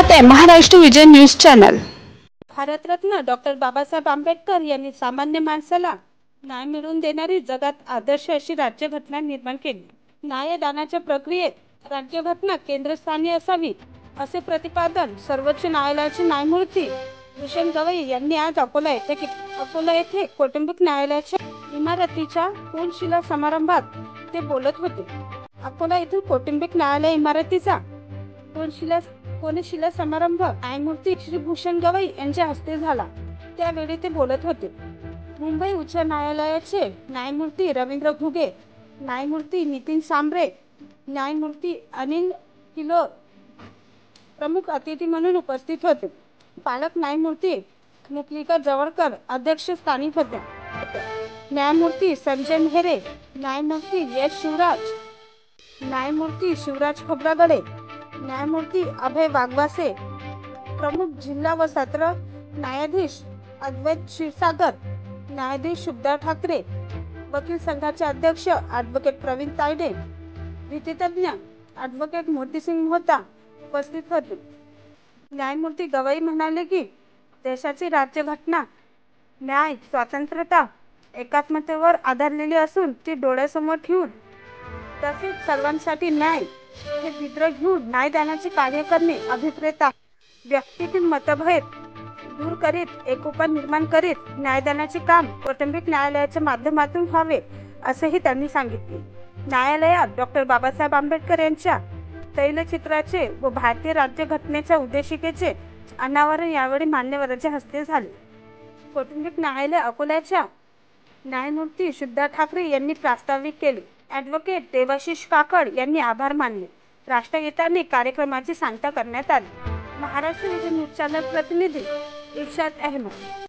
पाहत आहे Maharashtra Vijay news channel. Bharat Ratna doctor Babasaheb Ambedkar यांनी सामान्य माणसाला न्याय मिळवून देणारी जगात आदर्श अशी राज्यघटना निर्माण केली। न्यायदानाच्या प्रक्रियेत राज्यघटना केंद्रस्थानी असावी असे प्रतिपादन सर्वोच्च न्यायालयाचे न्यायमूर्ती भूषण गवई यांनी आज अकोला येथे कौटुंबिक न्यायालयाच्या इमारतीच्या कोनशिला समारंभात ते बोलत होते। अकोला येथील कौटुंबिक न्यायालय इमारतीचा कोनशिला समारंभ न्यायमूर्ती श्री भूषण गवई यांच्या हस्ते झाला, त्यावेळी ते बोलत होते। मुंबई उच्च न्यायालयाचे न्यायमूर्ती रवींद्र घुगे, न्यायमूर्ती नितीन सांबरे, न्यायमूर्ती अनिल किलोर प्रमुख अतिथी म्हणून उपस्थित होते। पालक न्यायमूर्ती मुरलीधर जवळकर अध्यक्षस्थानी होत्या। न्यायमूर्ती संजय मेहरे, न्यायमूर्ती एस शिवराज, न्यायमूर्ती शिवराज खोब्रागडे, न्यायमूर्ती अभय वाघवासे, प्रमुख जिल्हा व सत्र न्यायाधीश अद्वैत क्षीरसागर, न्यायाधीश शुभदा ठाकरे, वकील संघाचे अध्यक्ष ॲडव्होकेट प्रवीण तायडे, नीतितज्ञ ॲडव्होकेट मोतीसिंग मोहता उपस्थित होते। न्यायमूर्ती गवई म्हणाले की देशाची राज्यघटना न्याय, स्वातंत्र्यता, एकात्मतेवर आधारलेली असून ती डोळ्यासमोर ठेवून तसेच सर्वांसाठी न्याय हे भित्र घेऊन न्यायदानाचे कार्य करणे अभिप्रेत आहे। व्यक्तीतील मतभेद दूर करीत एकोपा निर्माण करीत न्यायदानाचे काम कौटुंबिक न्यायालयाच्या माध्यमातून व्हावे असेही त्यांनी सांगितले। न्यायालयात डॉक्टर बाबासाहेब आंबेडकर यांच्या तैलचित्राचे व भारतीय राज्यघटनेच्या उद्देशिकेचे अनावरण यावेळी मान्यवरांच्या हस्ते झाले। कौटुंबिक न्यायालय अकोल्याच्या न्यायमूर्ती शुभदा ठाकरे यांनी प्रास्ताविक केले। ॲडव्होकेट देवाशिष काकड यांनी आभार मानले। राष्ट्रगीताने कार्यक्रमाची सांगता करण्यात आली। महाराष्ट्र विजय न्यूज चॅनल प्रतिनिधी इर्शाद अहमद।